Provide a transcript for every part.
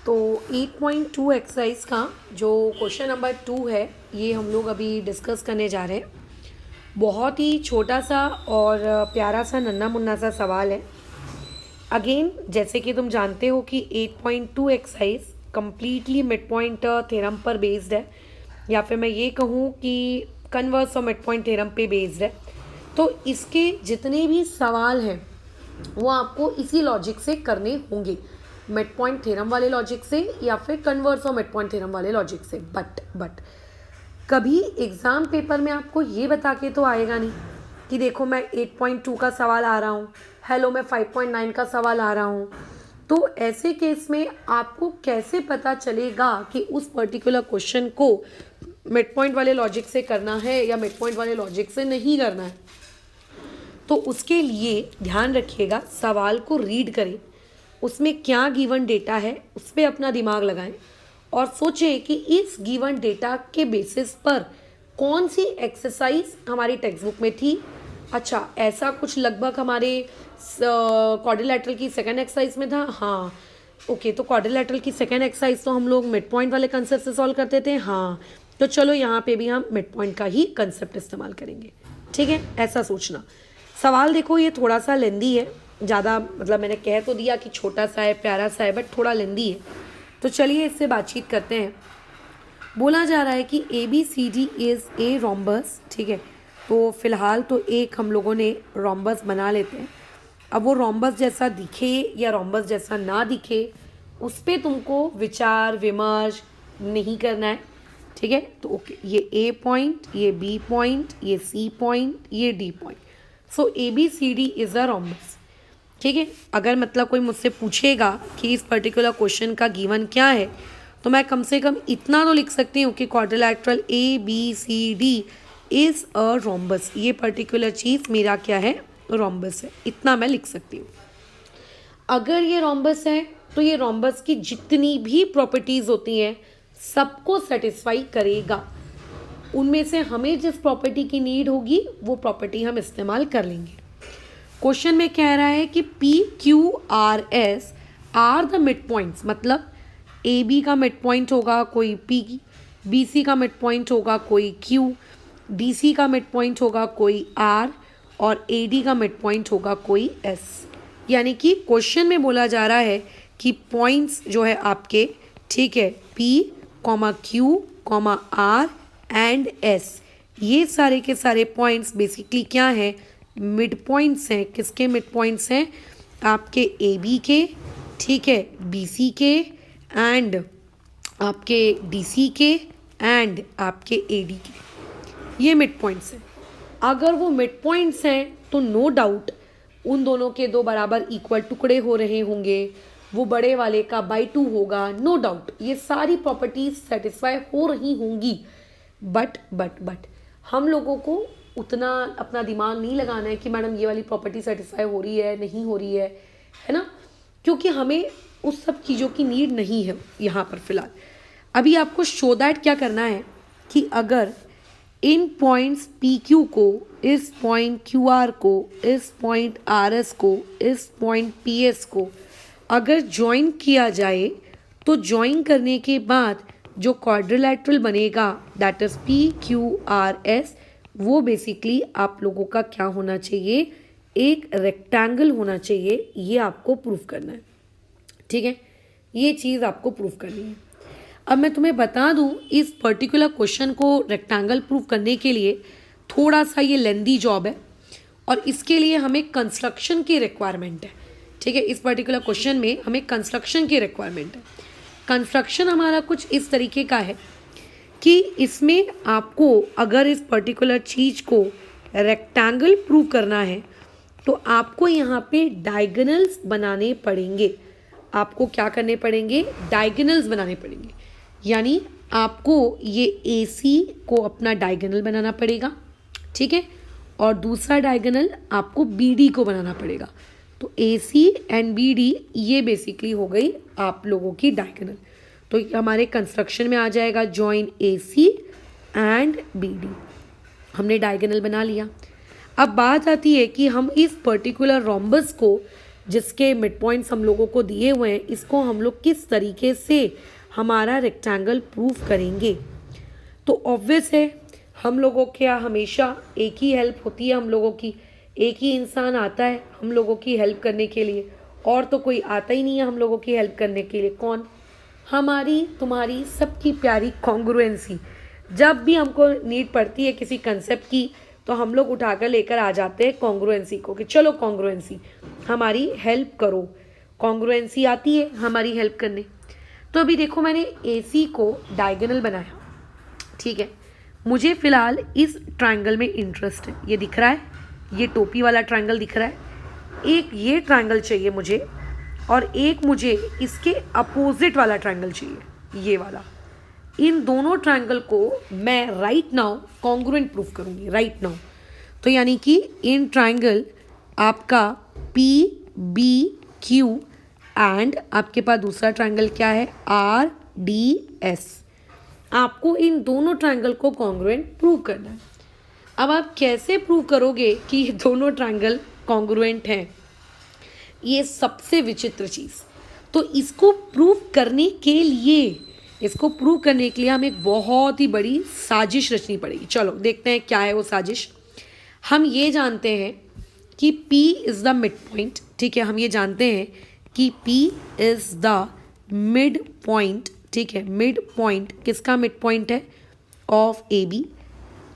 तो 8.2 एक्सरसाइज का जो क्वेश्चन नंबर 2 है ये हम लोग अभी डिस्कस करने जा रहे हैं। बहुत ही छोटा सा और प्यारा सा नन्हा मुन्ना सा सवाल है। अगेन जैसे कि तुम जानते हो कि 8.2 exercise completely mid point theorem पर बेस्ड है, या फिर मैं ये कहूँ कि कन्वर्स और मिड पॉइंट थ्योरम पे बेस्ड है। तो इसके जितने भी सवाल हैं वो आपको इसी लॉजिक से करने होंगे, मिड पॉइंट थ्योरम वाले लॉजिक से या फिर कन्वर्स और मिड पॉइंट थ्योरम वाले लॉजिक से। बट कभी एग्ज़ाम पेपर में आपको ये बता के तो आएगा नहीं कि देखो मैं 8.2 का सवाल आ रहा हूँ, हेलो मैं 5.9 का सवाल आ रहा हूँ। तो ऐसे केस में आपको कैसे पता चलेगा कि उस पर्टिकुलर क्वेश्चन को मिड पॉइंट वाले लॉजिक से करना है या मिड पॉइंट वाले लॉजिक से नहीं करना है? तो उसके लिए ध्यान रखिएगा, सवाल को रीड करें, उसमें क्या गिवन डेटा है उस पर अपना दिमाग लगाएं और सोचें कि इस गिवन डेटा के बेसिस पर कौन सी एक्सरसाइज हमारी टेक्स्ट बुक में थी। अच्छा, ऐसा कुछ लगभग हमारे क्वाड्रिलेटरल की सेकेंड एक्सरसाइज में था। हाँ ओके, तो क्वाड्रिलेटरल की सेकेंड एक्सरसाइज तो हम लोग मिड पॉइंट वाले कंसेप्ट से सॉल्व करते थे। हाँ, तो चलो यहाँ पे भी हम मिड पॉइंट का ही कंसेप्ट इस्तेमाल करेंगे। ठीक है, ऐसा सोचना। सवाल देखो ये थोड़ा सा लेंदी है, ज़्यादा मतलब मैंने कह तो दिया कि छोटा सा है, प्यारा सा है, बट थोड़ा लेंदी है। तो चलिए इससे बातचीत करते हैं। बोला जा रहा है कि ABCD इज़ ए रोम्बस। ठीक है, तो फिलहाल तो एक हम लोगों ने रोम्बस बना लेते हैं। अब वो रोम्बस जैसा दिखे या रोम्बस जैसा ना दिखे उस पर तुमको विचार विमर्श नहीं करना है। ठीक है, तो ओके, ये A पॉइंट, ये B पॉइंट, ये C पॉइंट, ये D point. So ABCD is a rhombus. ठीक है, अगर मतलब कोई मुझसे पूछेगा कि इस पर्टिकुलर क्वेश्चन का गिवन क्या है तो मैं कम से कम इतना तो लिख सकती हूँ कि quadrilateral ABCD is a rhombus. ये पर्टिकुलर चीज़ मेरा क्या है, रोम्बस है, इतना मैं लिख सकती हूँ। अगर ये रोम्बस है तो ये रोम्बस की जितनी भी प्रॉपर्टीज़ होती हैं सबको सेटिस्फाई करेगा। उनमें से हमें जिस प्रॉपर्टी की नीड होगी वो प्रॉपर्टी हम इस्तेमाल कर लेंगे। क्वेश्चन में कह रहा है कि PQRS are the mid points, मतलब AB का मिड पॉइंट होगा कोई P, BC का मिड पॉइंट होगा कोई Q, DC का मिड पॉइंट होगा कोई R और AD का मिड पॉइंट होगा कोई S। यानी कि क्वेश्चन में बोला जा रहा है कि पॉइंट्स जो है आपके, ठीक है, P, Q, R and S, ये सारे के सारे पॉइंट्स बेसिकली क्या हैं, मिड पॉइंट्स हैं। किसके मिड पॉइंट्स हैं? आपके AB के, ठीक है, BC के एंड आपके DC के एंड आपके AD के, ये मिड पॉइंट्स हैं। अगर वो मिड पॉइंट्स हैं तो नो डाउट उन दोनों के दो बराबर इक्वल टुकड़े हो रहे होंगे, वो बड़े वाले का बाई 2 होगा, नो डाउट ये सारी प्रॉपर्टीज सेटिस्फाई हो रही होंगी। बट हम लोगों को उतना अपना दिमाग नहीं लगाना है कि मैडम ये वाली प्रॉपर्टी सेटिस्फाई हो रही है नहीं हो रही है ना, क्योंकि हमें उस सब चीज़ों की नीड नहीं है यहाँ पर फिलहाल। अभी आपको शो दैट क्या करना है कि अगर इन पॉइंट्स PQ को, इस पॉइंट QR को, इस पॉइंट RS को, इस पॉइंट PS को अगर ज्वाइन किया जाए तो ज्वाइन करने के बाद जो क्वाड्रिलेटरल बनेगा दैट इज PQRS, वो बेसिकली आप लोगों का क्या होना चाहिए, एक रेक्टेंगल होना चाहिए। ये आपको प्रूव करना है। ठीक है, ये चीज़ आपको प्रूव करनी है। अब मैं तुम्हें बता दूं, इस पर्टिकुलर क्वेश्चन को रेक्टेंगल प्रूव करने के लिए थोड़ा सा ये लेंदी जॉब है और इसके लिए हमें कंस्ट्रक्शन की रिक्वायरमेंट है। ठीक है, इस पर्टिकुलर क्वेश्चन में हमें कंस्ट्रक्शन की रिक्वायरमेंट है। कंस्ट्रक्शन हमारा कुछ इस तरीके का है कि इसमें आपको अगर इस पर्टिकुलर चीज़ को रेक्टेंगल प्रूव करना है तो आपको यहाँ पे डायगोनल्स बनाने पड़ेंगे। आपको क्या करने पड़ेंगे, डायगोनल्स बनाने पड़ेंगे। यानी आपको ये AC को अपना डायगोनल बनाना पड़ेगा, ठीक है, और दूसरा डायगोनल आपको BD को बनाना पड़ेगा। तो AC एंड BD ये बेसिकली हो गई आप लोगों की डायगोनल। तो हमारे कंस्ट्रक्शन में आ जाएगा जॉइन AC एंड BD। हमने डायगोनल बना लिया। अब बात आती है कि हम इस पर्टिकुलर रोम्बस को जिसके मिड पॉइंट्स हम लोगों को दिए हुए हैं, इसको हम लोग किस तरीके से हमारा रेक्टेंगल प्रूव करेंगे। तो ऑब्वियस है हम लोगों के यहाँ हमेशा एक ही हेल्प होती है, हम लोगों की एक ही इंसान आता है हम लोगों की हेल्प करने के लिए, और तो कोई आता ही नहीं है हम लोगों की हेल्प करने के लिए। कौन? हमारी तुम्हारी सबकी प्यारी कॉन्ग्रुएंसी। जब भी हमको नीड पड़ती है किसी कंसेप्ट की तो हम लोग उठाकर लेकर आ जाते हैं कॉन्ग्रुएंसी को, कि चलो कॉन्ग्रुएंसी हमारी हेल्प करो। कॉन्ग्रुएंसी आती है हमारी हेल्प करने। तो अभी देखो मैंने AC को डायगोनल बनाया, ठीक है। मुझे फ़िलहाल इस ट्रायंगल में इंटरेस्ट है, ये दिख रहा है, ये टोपी वाला ट्रायंगल दिख रहा है। एक ये ट्रायंगल चाहिए मुझे, और एक मुझे इसके अपोजिट वाला ट्रायंगल चाहिए, ये वाला। इन दोनों ट्रायंगल को मैं राइट नाउ कॉन्ग्रुएंट प्रूफ करूँगी, राइट नाउ। तो यानी कि इन ट्रायंगल आपका PBQ एंड आपके पास दूसरा ट्रायंगल क्या है, RDS। आपको इन दोनों ट्रायंगल को कॉन्ग्रुएंट प्रूव करना है। अब आप कैसे प्रूव करोगे कि ये दोनों ट्रायंगल कॉन्ग्रुएंट हैं, ये सबसे विचित्र चीज़। तो इसको प्रूव करने के लिए हमें बहुत ही बड़ी साजिश रचनी पड़ेगी। चलो देखते हैं क्या है वो साजिश। हम ये जानते हैं कि P is the mid point, ठीक है। हम ये जानते हैं कि P is the mid point, ठीक है। मिड पॉइंट किसका मिड पॉइंट है? Of AB।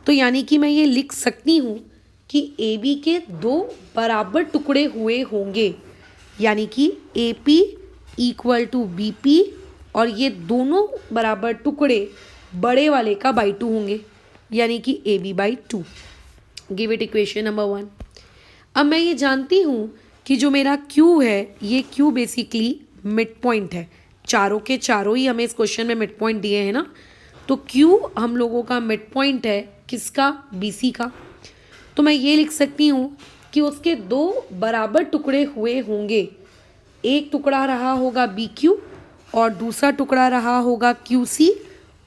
तो यानी कि मैं ये लिख सकती हूँ कि AB के दो बराबर टुकड़े हुए होंगे, यानी कि AP इक्वल टू BP, और ये दोनों बराबर टुकड़े बड़े वाले का बाई 2 होंगे, यानी कि AB/2। Give it equation number 1। अब मैं ये जानती हूँ कि जो मेरा Q है, ये Q बेसिकली मिड पॉइंट है। चारों के चारों ही हमें इस क्वेश्चन में मिड पॉइंट दिए हैं ना, तो Q हम लोगों का मिड पॉइंट है किसका? BC का। तो मैं ये लिख सकती हूँ कि उसके दो बराबर टुकड़े हुए होंगे, एक टुकड़ा रहा होगा BQ और दूसरा टुकड़ा रहा होगा QC,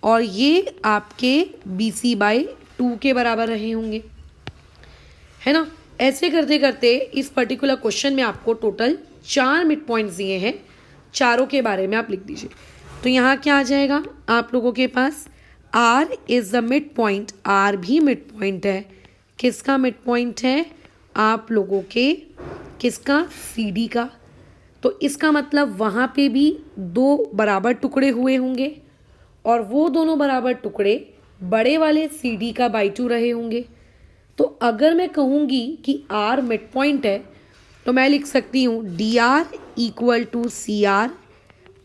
और ये आपके BC/2 के बराबर रहे होंगे, है ना। ऐसे करते करते इस पर्टिकुलर क्वेश्चन में आपको टोटल 4 मिड पॉइंट्स दिए हैं, चारों के बारे में आप लिख दीजिए। तो यहाँ क्या आ जाएगा आप लोगों के पास? R is the mid point, R भी मिड पॉइंट है। किसका मिड पॉइंट है? आप लोगों के किसका? CD का। तो इसका मतलब वहाँ पे भी दो बराबर टुकड़े हुए होंगे, और वो दोनों बराबर टुकड़े बड़े वाले CD का बाई 2 रहे होंगे। तो अगर मैं कहूँगी कि R मिड पॉइंट है, तो मैं लिख सकती हूँ DR इक्वल टू CR,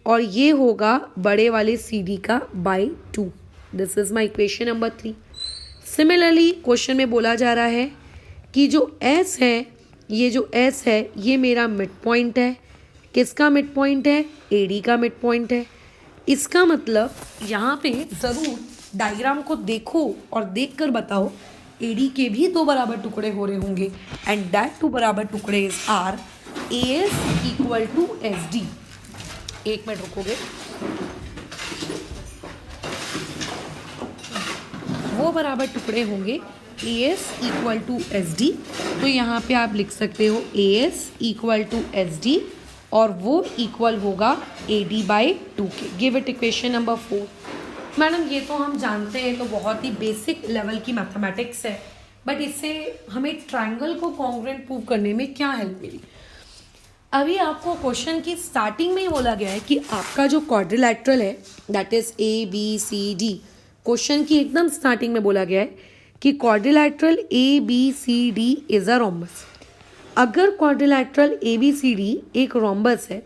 और ये होगा बड़े वाले CD का by 2। This is my equation number 3। Similarly question में बोला जा रहा है कि जो S है, ये जो S है ये मेरा मिड पॉइंट है। किसका मिड पॉइंट है? AD का मिड पॉइंट है। इसका मतलब यहाँ पे ज़रूर डायग्राम को देखो और देखकर बताओ AD के भी दो बराबर टुकड़े हो रहे होंगे, एंड दैट टू बराबर टुकड़े are AS equal to SD। एक मिनट रुकोगे, वो बराबर टुकड़े होंगे AS इक्वल टू SD। तो यहाँ पे आप लिख सकते हो AS इक्वल टू SD, और वो इक्वल होगा AD/2 के। Give it equation number 4। Madam ये तो हम जानते हैं, तो बहुत ही बेसिक लेवल की मैथमेटिक्स है, बट इससे हमें ट्रायंगल को कॉन्ग्रुएंट प्रूव करने में क्या हेल्प मिली? अभी आपको क्वेश्चन की स्टार्टिंग में ही बोला गया है कि आपका जो क्वाड्रिलैटरल है दैट इज ABCD। क्वेश्चन की एकदम स्टार्टिंग में बोला गया है कि quadrilateral ABCD is a rhombus. अगर क्वाड्रिलैटरल ABCD एक रोम्बस है,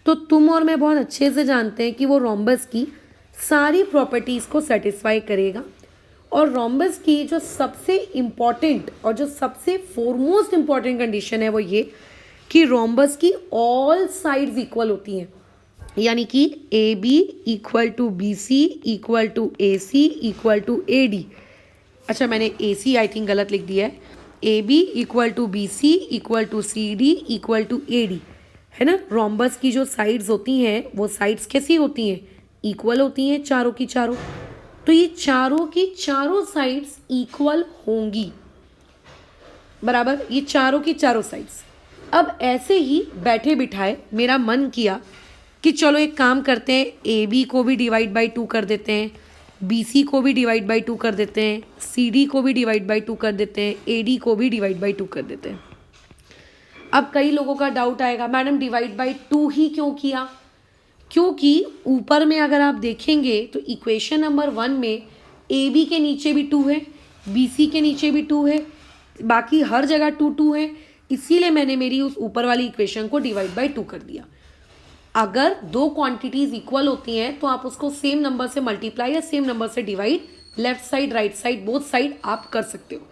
तो तुम और मैं बहुत अच्छे से जानते हैं कि वो रोम्बस की सारी प्रॉपर्टीज़ को सेटिस्फाई करेगा। और रोम्बस की जो सबसे इम्पॉर्टेंट और जो सबसे फोरमोस्ट इम्पॉर्टेंट कंडीशन है वो ये कि रोम्बस की ऑल साइड्स इक्वल होती हैं, यानी कि AB equal to BC equal to AC equal to AD। अच्छा मैंने AC आई थिंक गलत लिख दिया है। AB equal to BC equal to CD equal to AD, है ना। रोम्बस की जो साइड्स होती हैं वो साइड्स कैसी होती हैं? इक्वल होती हैं चारों की चारों। तो ये चारों की चारों साइड्स इक्वल होंगी, बराबर। ये चारों की चारों साइड्स अब ऐसे ही बैठे बिठाए मेरा मन किया कि चलो एक काम करते हैं, ए बी को भी डिवाइड बाई 2 कर देते हैं, बी सी को भी डिवाइड बाई 2 कर देते हैं, सी डी को भी डिवाइड बाई 2 कर देते हैं, ए डी को भी डिवाइड बाई 2 कर देते हैं। अब कई लोगों का डाउट आएगा, मैडम डिवाइड बाई 2 ही क्यों किया? क्योंकि ऊपर में अगर आप देखेंगे तो इक्वेशन नंबर 1 में ए बी के नीचे भी 2 है, बी सी के नीचे भी 2 है, बाकी हर जगह 2 2 है, इसीलिए मैंने मेरी उस ऊपर वाली इक्वेशन को डिवाइड बाई 2 कर दिया। अगर दो क्वांटिटीज इक्वल होती हैं तो आप उसको सेम नंबर से मल्टीप्लाई या सेम नंबर से divide, left side right side both side आप कर सकते हो।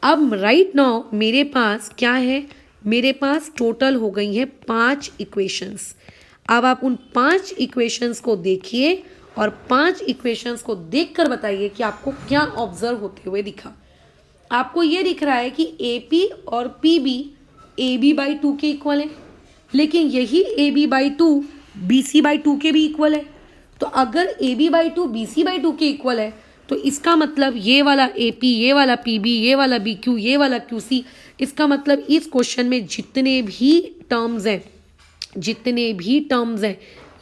अब राइट नाउ मेरे पास क्या है, मेरे पास टोटल हो गई है 5 इक्वेशंस। अब आप उन 5 इक्वेशंस को देखिए और 5 इक्वेशंस को देखकर बताइए कि आपको क्या ऑब्जर्व होते हुए दिखा। आपको ये दिख रहा है कि ए पी और P B A B by 2 के इक्वल है, लेकिन यही A B by 2 B C by 2 के भी इक्वल है। तो अगर A B by 2 B C by 2 के इक्वल है तो इसका मतलब ये वाला ए पी, ये वाला पी बी, ये वाला बी क्यू, ये वाला क्यू सी, इसका मतलब इस क्वेश्चन में जितने भी टर्म्स हैं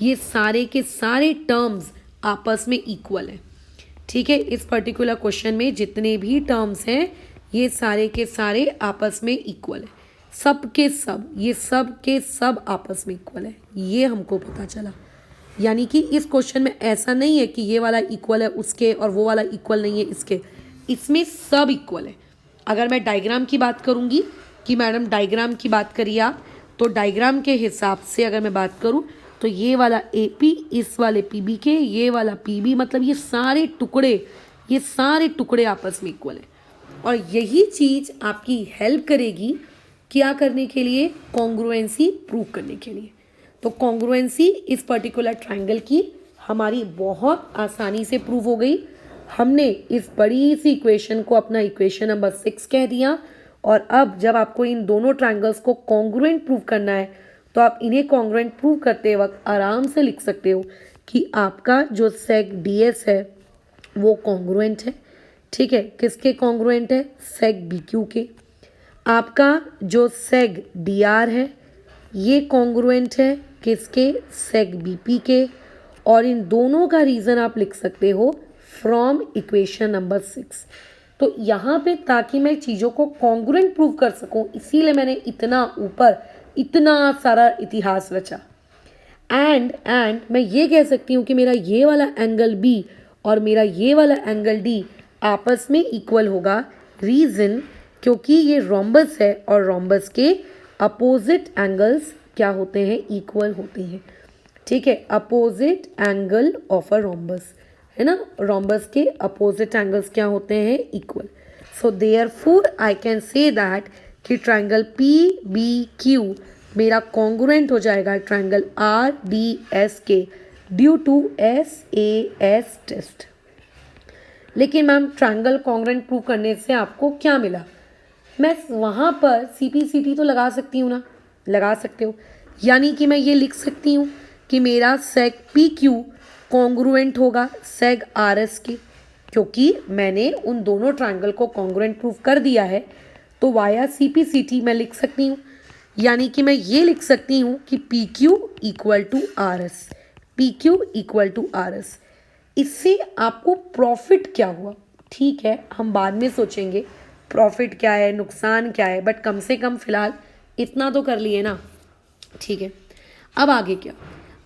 ये सारे के सारे टर्म्स आपस में इक्वल हैं। ठीक है, इस पर्टिकुलर क्वेश्चन में जितने भी टर्म्स हैं ये सारे के सारे आपस में इक्वल है, सब के सब, ये सब के सब आपस में इक्वल है, ये हमको पता चला। यानी कि इस क्वेश्चन में ऐसा नहीं है कि ये वाला इक्वल है उसके और वो वाला इक्वल नहीं है इसके, इसमें सब इक्वल है। अगर मैं डायग्राम की बात करूँगी कि मैडम डायग्राम की बात करिए आप, तो डायग्राम के हिसाब से अगर मैं बात करूँ तो ये वाला ए पी इस वाले पी बी के, ये वाला पी बी, मतलब ये सारे टुकड़े आपस में इक्वल है। और यही चीज़ आपकी हेल्प करेगी क्या करने के लिए, कॉन्ग्रुएंसी प्रूव करने के लिए। तो कॉन्ग्रुएंसी इस पर्टिकुलर ट्रायंगल की हमारी बहुत आसानी से प्रूव हो गई। हमने इस बड़ी सी इक्वेशन को अपना इक्वेशन नंबर 6 कह दिया। और अब जब आपको इन दोनों ट्रायंगल्स को कॉन्ग्रुएंट प्रूव करना है तो आप इन्हें कॉन्ग्रुएंट प्रूव करते वक्त आराम से लिख सकते हो कि आपका जो सेग डी एस है वो कॉन्ग्रुएंट है। ठीक है, किसके कॉन्ग्रुएंट है, सेग बी क्यू के। आपका जो सेग डी आर है ये कॉन्ग्रुएंट है किसके, सेग बी पी के। और इन दोनों का रीज़न आप लिख सकते हो फ्रॉम इक्वेशन नंबर 6। तो यहाँ पे ताकि मैं चीज़ों को कॉन्ग्रुएंट प्रूव कर सकूँ इसीलिए मैंने इतना ऊपर इतना सारा इतिहास रचा। एंड मैं ये कह सकती हूँ कि मेरा ये वाला एंगल बी और मेरा ये वाला एंगल डी आपस में इक्वल होगा। रीज़न, क्योंकि ये रोम्बस है और रोम्बस के अपोजिट एंगल्स क्या होते हैं, इक्वल होते हैं। ठीक है, opposite angle of a rhombus है ना, रोम्बस के अपोजिट एंगल्स क्या होते हैं, equal. So therefore I can say that कि ट्रायंगल पी बी क्यू मेरा कॉन्ग्रुएंट हो जाएगा ट्रायंगल आर डी एस के due to S A S test. लेकिन मैम ट्रायंगल कॉन्ग्रुएंट प्रूव करने से आपको क्या मिला? मैं वहाँ पर सी पी सी टी तो लगा सकती हूँ ना, लगा सकते हो। यानी कि मैं ये लिख सकती हूँ कि मेरा सेग पी क्यू कॉन्ग्रुएंट होगा सेग आर एस के, क्योंकि मैंने उन दोनों ट्रायंगल को कॉन्ग्रुएंट प्रूव कर दिया है। तो via C P C T मैं लिख सकती हूँ। यानी कि मैं ये लिख सकती हूँ कि P Q equal to R S, P Q equal to R S. इससे आपको प्रॉफिट क्या हुआ, ठीक है हम बाद में सोचेंगे प्रॉफिट क्या है, नुकसान क्या है, बट कम से कम फिलहाल इतना तो कर लिए ना। ठीक है, अब आगे क्या,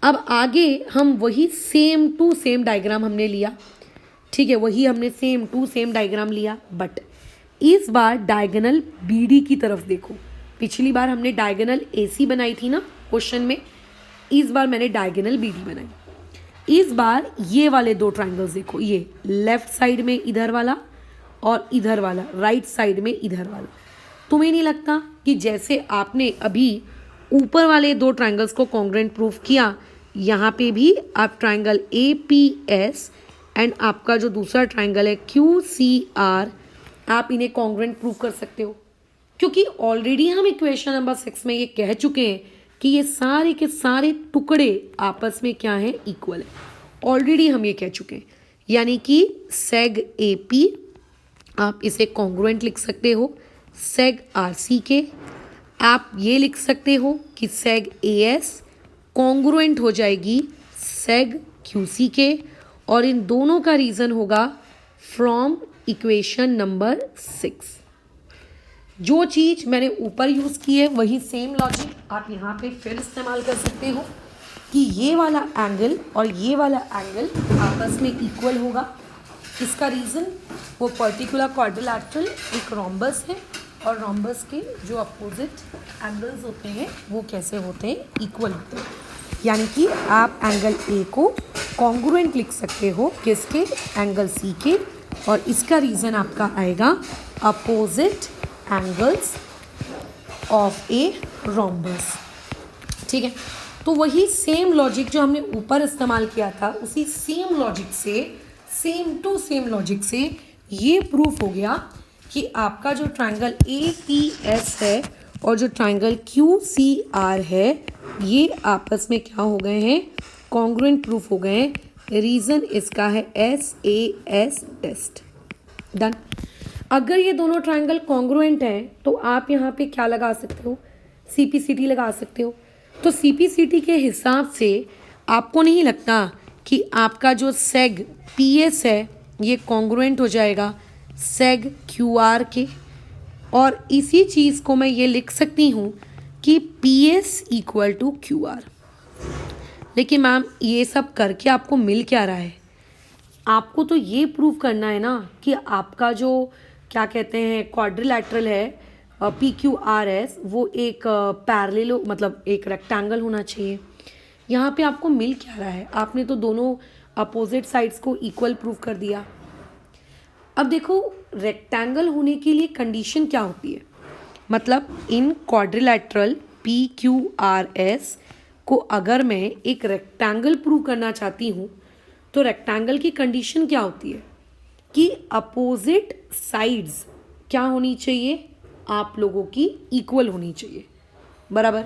अब आगे हम वही सेम टू सेम डायग्राम हमने लिया। ठीक है, वही हमने सेम टू सेम डायग्राम लिया, बट इस बार डायगोनल बी डी की तरफ देखो। पिछली बार हमने डायगोनल ए सी बनाई थी ना क्वेश्चन में, इस बार मैंने डायगोनल बी डी बनाई। इस बार ये वाले दो ट्रायंगल्स देखो, ये लेफ्ट साइड में इधर वाला और इधर वाला, राइट साइड में इधर वाला। तुम्हें नहीं लगता कि जैसे आपने अभी ऊपर वाले दो ट्रायंगल्स को कॉन्ग्रुएंट प्रूफ किया, यहाँ पे भी आप triangle A P S and आपका जो दूसरा ट्रायंगल है क्यू सी आर, आप इन्हें कॉन्ग्रुएंट प्रूव कर सकते हो? क्योंकि ऑलरेडी हम इक्वेशन नंबर 6 में ये कह चुके हैं कि ये सारे के सारे टुकड़े आपस में क्या हैं, इक्वल है। ऑलरेडी हम ये कह चुके हैं। यानी कि सेग ए पी आप इसे कॉन्ग्रुएंट लिख सकते हो सेग आर सी के। आप ये लिख सकते हो कि सेग AS कॉन्ग्रुएंट हो जाएगी सेग QC के, और इन दोनों का रीज़न होगा फ्रॉम इक्वेशन नंबर 6। जो चीज़ मैंने ऊपर यूज़ की है वही सेम लॉजिक आप यहाँ पे फिर इस्तेमाल कर सकते हो कि ये वाला एंगल और ये वाला एंगल आपस में इक्वल होगा। इसका रीज़न वो पर्टिकुलर क्वाड्रिलैटरल एक रोम्बस है, और रोम्बस के जो अपोजिट एंगल्स होते हैं वो कैसे होते हैं, इक्वल होते हैं। यानी कि आप एंगल A को कॉन्ग्रुएंट लिख सकते हो किसके, एंगल C के, और इसका रीज़न आपका आएगा opposite angles of a rhombus. ठीक है, तो वही सेम लॉजिक जो हमने ऊपर इस्तेमाल किया था उसी सेम लॉजिक से, सेम टू सेम लॉजिक से ये प्रूफ हो गया कि आपका जो ट्रायंगल APS है और जो ट्रायंगल QCR है ये आपस में क्या हो गए हैं, कॉन्ग्रुएंट प्रूफ हो गए हैं। रीज़न इसका है SAS टेस्ट। डन। अगर ये दोनों ट्रायंगल कॉन्ग्रुएंट हैं तो आप यहाँ पे क्या लगा सकते हो, CPCT लगा सकते हो। तो CPCT के हिसाब से आपको नहीं लगता कि आपका जो सेग PS है ये कॉन्ग्रुएंट हो जाएगा सेग QR के, और इसी चीज़ को मैं ये लिख सकती हूँ कि PS इक्वल टू QR। लेकिन मैम ये सब करके आपको मिल क्या रहा है, आपको तो ये प्रूव करना है ना कि आपका जो क्या कहते हैं क्वाड्रिलैटरल है PQRS वो एक पैरेलल मतलब एक रेक्टेंगल होना चाहिए। यहाँ पे आपको मिल क्या रहा है, आपने तो दोनों अपोजिट साइड्स को इक्वल प्रूव कर दिया। अब देखो रेक्टेंगल होने के लिए कंडीशन क्या होती है, मतलब इन क्वाड्रिलैटरल PQRS को अगर मैं एक रेक्टेंगल प्रूव करना चाहती हूँ तो रेक्टेंगल की कंडीशन क्या होती है कि अपोजिट साइड्स क्या होनी चाहिए, आप लोगों की इक्वल होनी चाहिए, बराबर।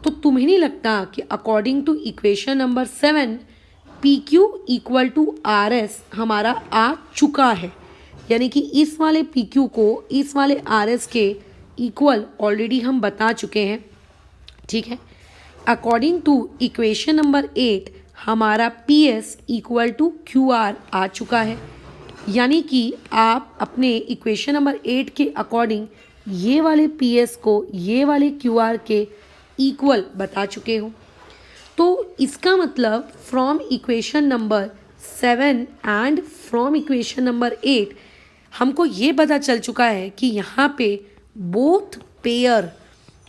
तो तुम्हें नहीं लगता कि according to equation number 7 PQ equal to RS हमारा आ चुका है, यानी कि इस वाले PQ को इस वाले RS के इक्वल ऑलरेडी हम बता चुके हैं। ठीक है, अकॉर्डिंग टू इक्वेशन नंबर 8 हमारा PS इक्वल टू QR आ चुका है, यानी कि आप अपने इक्वेशन नंबर 8 के अकॉर्डिंग ये वाले PS को ये वाले QR के इक्वल बता चुके हो। तो इसका मतलब from equation number 7 and from equation number 8 हमको ये पता चल चुका है कि यहाँ पे बोथ पेयर,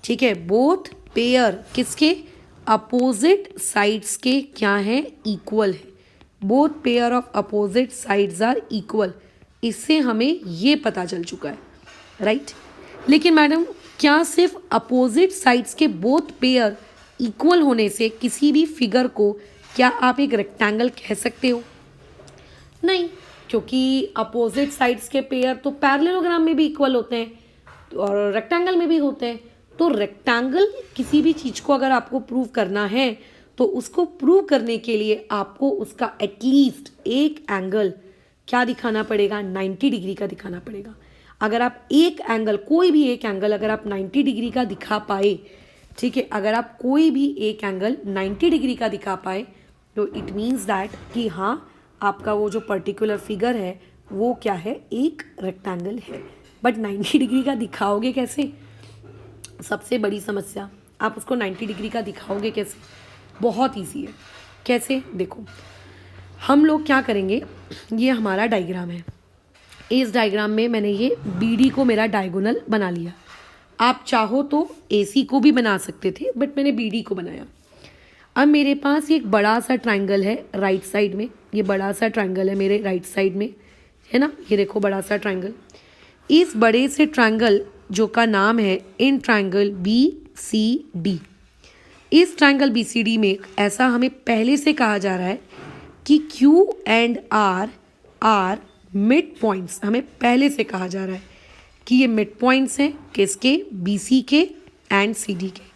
ठीक है, बोथ पेयर किसके, अपोजिट साइड्स के क्या हैं, इक्वल है। Both pair of opposite sides are equal, इससे हमें ये पता चल चुका है, राइट। लेकिन मैडम क्या सिर्फ अपोजिट साइड्स के बोथ पेयर इक्वल होने से किसी भी फिगर को क्या आप एक रेक्टेंगल कह सकते हो? नहीं, क्योंकि अपोजिट साइड्स के पेयर तो पैरेललोग्राम में भी इक्वल होते हैं और रेक्टेंगल में भी होते हैं। तो रेक्टेंगल किसी भी चीज़ को अगर आपको प्रूव करना है तो उसको प्रूव करने के लिए आपको उसका एटलीस्ट एक एंगल क्या दिखाना पड़ेगा, 90 डिग्री का दिखाना पड़ेगा। अगर आप एक एंगल, कोई भी एक एंगल अगर आप 90 डिग्री का दिखा पाए, ठीक है, अगर आप कोई भी एक एंगल 90 डिग्री का दिखा पाए तो इट मीन्स दैट कि हाँ आपका वो जो पर्टिकुलर फिगर है वो क्या है, एक रेक्टेंगल है। बट 90 डिग्री का दिखाओगे कैसे, सबसे बड़ी समस्या, आप उसको 90 डिग्री का दिखाओगे कैसे? बहुत ईजी है। कैसे, देखो हम लोग क्या करेंगे, ये हमारा डायग्राम है, इस डायग्राम में मैंने ये BD को मेरा डायगोनल बना लिया। आप चाहो तो AC को भी बना सकते थे बट मैंने BD को बनाया। अब मेरे पास एक बड़ा सा ट्रायंगल है राइट साइड में, ये बड़ा सा ट्रायंगल है मेरे राइट साइड में, है ना, ये देखो बड़ा सा ट्रायंगल। इस बड़े से ट्रायंगल जो का नाम है इन ट्रायंगल BCD, इस ट्रायंगल BCD में ऐसा हमें पहले से कहा जा रहा है कि Q and R are mid points, हमें पहले से कहा जा रहा है कि ये मिड पॉइंट्स हैं किसके, BC के एंड CD के।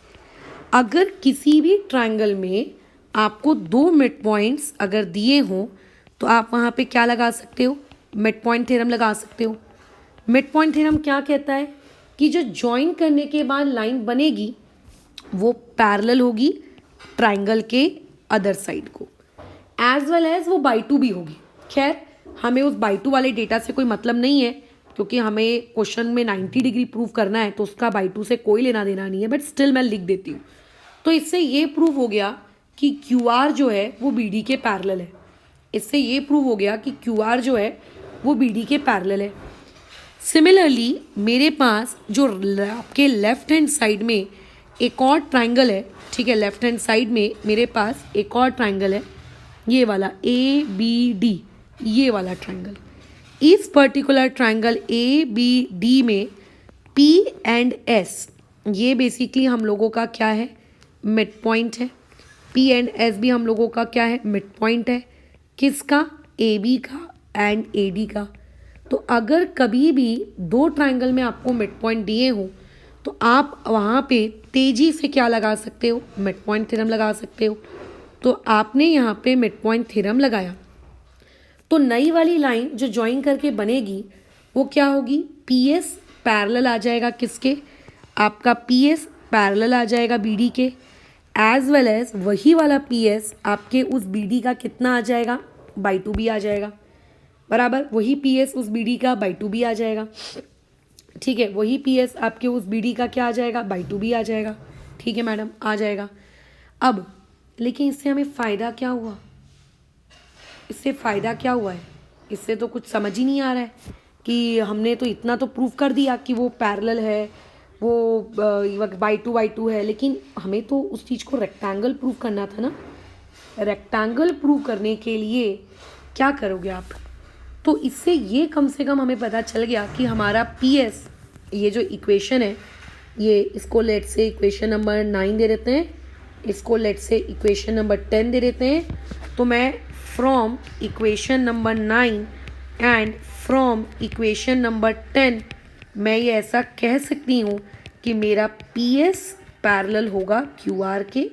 अगर किसी भी ट्रायंगल में आपको दो मिड पॉइंट्स अगर दिए हों तो आप वहाँ पे क्या लगा सकते हो, मिड पॉइंट थ्योरम लगा सकते हो। मिड पॉइंट थ्योरम क्या कहता है कि जो ज्वाइन करने के बाद लाइन बनेगी वो पैरेलल होगी ट्राइंगल के अदर साइड को, एज वेल एज वो बाई टू भी होगी। खैर हमें उस बाई टू वाले डेटा से कोई मतलब नहीं है, क्योंकि हमें क्वेश्चन में 90 डिग्री प्रूव करना है, तो उसका बाई टू से कोई लेना देना नहीं है, बट स्टिल मैं लिख देती हूँ। तो इससे ये प्रूव हो गया कि क्यू आर जो है वो बी डी के पैरेलल है। इससे ये प्रूव हो गया कि क्यू आर जो है वो बी डी के पैरेलल है। सिमिलरली मेरे पास जो आपके लेफ्ट हैंड साइड में एक और ट्राइंगल है, ठीक है, लेफ्ट हैंड साइड में मेरे पास एक और ट्राइंगल है, ये वाला ए बी डी, ये वाला ट्राइंगल। इस particular triangle A B D में पी एंड एस, ये बेसिकली हम लोगों का क्या है, मिड पॉइंट है। पी एंड एस भी हम लोगों का क्या है, मिड पॉइंट है। किसका, ए बी का एंड ए डी का। तो अगर कभी भी दो ट्राइंगल में आपको मिड पॉइंट दिए हो तो आप वहाँ पे तेजी से क्या लगा सकते हो, मिड पॉइंट थ्योरम लगा सकते हो। तो आपने यहाँ पे मिड पॉइंट थ्योरम लगाया, तो नई वाली लाइन जो ज्वाइन करके बनेगी वो क्या होगी, पी एस पैरेलल आ जाएगा किसके, आपका पी एस पैरेलल आ जाएगा बी डी के, एज वेल एज वही वाला पी एस आपके उस बी डी का कितना आ जाएगा, बाई टू भी आ जाएगा। बराबर, वही पी एस उस बी डी का बाई टू भी आ जाएगा। ठीक है, वही पी एस आपके उस बी डी का क्या आ जाएगा, बाई टू भी आ जाएगा। ठीक है मैडम, आ जाएगा। अब लेकिन इससे हमें फ़ायदा क्या हुआ, इससे फ़ायदा क्या हुआ है, इससे तो कुछ समझ ही नहीं आ रहा है कि हमने तो इतना तो प्रूव कर दिया कि वो पैरेलल है, वो बाई टू है, लेकिन हमें तो उस चीज़ को रेक्टेंगल प्रूव करना था ना। रेक्टेंगल प्रूव करने के लिए क्या करोगे आप, तो इससे ये कम से कम हमें पता चल गया कि हमारा पी एस, ये जो इक्वेशन है, ये इसको लेट से इक्वेशन नंबर 9 दे देते हैं, इसको लेट से इक्वेशन नंबर 10 दे देते हैं। तो मैं from equation number 9 and from equation number 10 मैं ये ऐसा कह सकती हूँ कि मेरा पी एस पैरेलल होगा क्यू आर के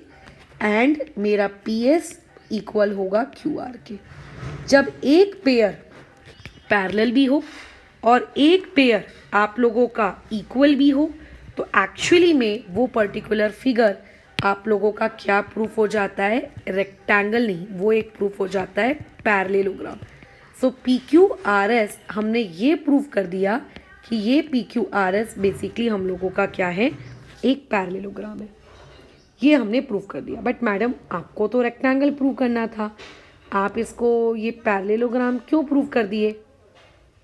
एंड मेरा पी एस इक्वल होगा क्यू आर के। जब एक पेयर पैरेलल भी हो और एक पेयर आप लोगों का इक्वल भी हो, तो एक्चुअली में वो पर्टिकुलर फिगर आप लोगों का क्या प्रूफ हो जाता है, रेक्टेंगल नहीं, वो एक प्रूफ हो जाता है पैरेललोग्राम। सो पी क्यू आर एस हमने ये प्रूफ कर दिया कि ये P Q R S basically हम लोगों का क्या है, एक पैरेललोग्राम है। ये हमने प्रूफ कर दिया। बट मैडम आपको तो रेक्टेंगल प्रूव करना था, आप इसको ये पैरेललोग्राम क्यों प्रूव कर दिए,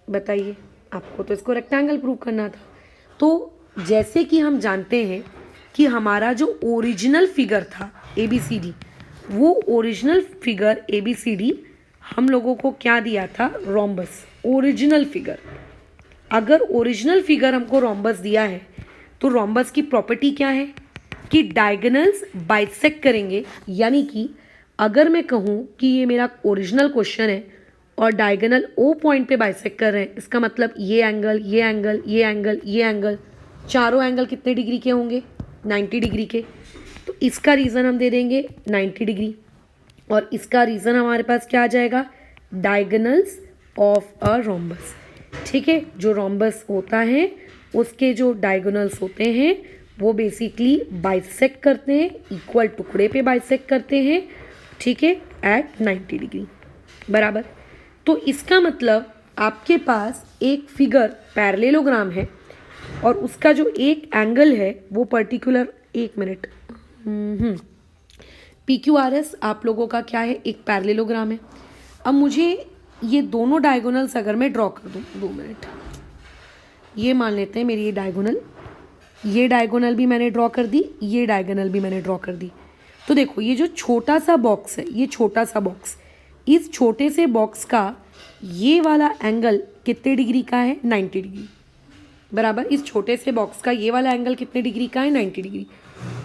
बताइए। आपको तो इसको रेक्टेंगल प्रूव करना था। तो जैसे कि हम जानते हैं कि हमारा जो ओरिजिनल फिगर था ए बी सी डी, वो original figure A B C D हम लोगों को क्या दिया था, रोम्बस, ओरिजिनल फिगर। अगर ओरिजिनल फिगर हमको रोम्बस दिया है तो रोम्बस की प्रॉपर्टी क्या है कि डायगोनल्स बाइसेक्ट करेंगे। यानी कि अगर मैं कहूँ कि ये मेरा ओरिजिनल क्वेश्चन है और डायगोनल ओ पॉइंट पे बाइसेक्ट कर रहे हैं, इसका मतलब ये एंगल, ये एंगल, ये एंगल, ये एंगल, चारों एंगल कितने डिग्री के होंगे, 90 डिग्री के। तो इसका रीज़न हम दे देंगे 90 डिग्री, और इसका रीज़न हमारे पास क्या आ जाएगा, डायगोनल्स ऑफ अ रोम्बस। ठीक है, जो रोम्बस होता है उसके जो डायगोनल्स होते हैं वो बेसिकली बाइसेक्ट करते हैं, इक्वल टुकड़े पे बाइसेक्ट करते हैं, ठीक है, एट 90 डिग्री। बराबर। तो इसका मतलब आपके पास एक फिगर पैरेललोग्राम है और उसका जो एक एंगल है वो पर्टिकुलर, एक minute, P Q R S आप लोगों का क्या है, एक पैरेललोग्राम है। अब मुझे ये दोनों डायगोनल्स अगर मैं ड्रॉ कर दूँ, 2 मिनट, ये मान लेते हैं मेरी ये डायगोनल भी मैंने ड्रॉ कर दी, ये डायगोनल भी मैंने ड्रॉ कर दी। तो देखो ये जो छोटा सा बॉक्स है, ये छोटा सा बॉक्स, इस छोटे से बॉक्स का ये वाला एंगल कितने डिग्री का है, 90 डिग्री। बराबर। इस छोटे से बॉक्स का ये वाला एंगल कितने डिग्री का है, 90 डिग्री।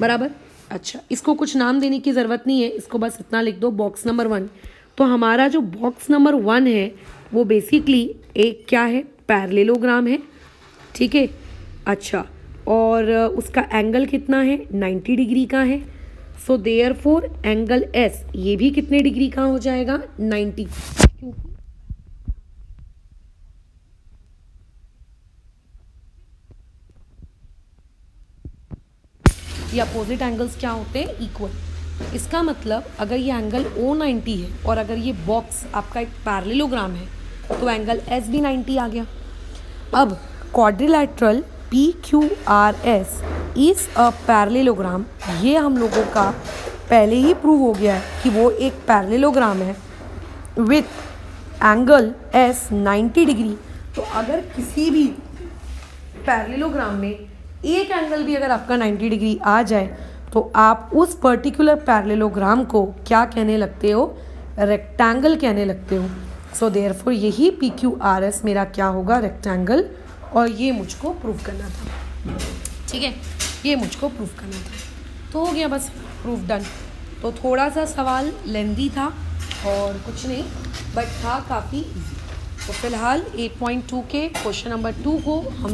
बराबर। अच्छा, इसको कुछ नाम देने की ज़रूरत नहीं है, इसको बस इतना लिख दो, बॉक्स नंबर 1। तो हमारा जो बॉक्स नंबर 1 है वो बेसिकली एक क्या है, पैरेललोग्राम है। ठीक है। अच्छा, और उसका एंगल कितना है, 90 डिग्री का है। सो देयरफॉर एंगल एस ये भी कितने डिग्री का हो जाएगा, 90। ये अपोजिट एंगल्स क्या होते हैं, इक्वल। इसका मतलब अगर ये एंगल O90 है और अगर ये बॉक्स आपका एक पैरेललोग्राम है तो एंगल S भी 90 आ गया। अब quadrilateral PQRS is a parallelogram, ये हम लोगों का पहले ही प्रूव हो गया है कि वो एक पैरेललोग्राम है विथ एंगल S 90 डिग्री। तो अगर किसी भी पैरेललोग्राम में एक एंगल भी अगर आपका 90 डिग्री आ जाए तो आप उस पर्टिकुलर पैरेललोग्राम को क्या कहने लगते हो, रेक्टेंगल कहने लगते हो। सो देयरफॉर यही PQRS मेरा क्या होगा, रेक्टेंगल। और ये मुझको प्रूव करना था, ठीक है, ये मुझको प्रूव करना था। तो हो गया बस, प्रूफ डन। तो थोड़ा सा सवाल लेंदी था और कुछ नहीं, बट था काफ़ी ईजी। तो फिलहाल 8.2 के क्वेश्चन नंबर 2 को हम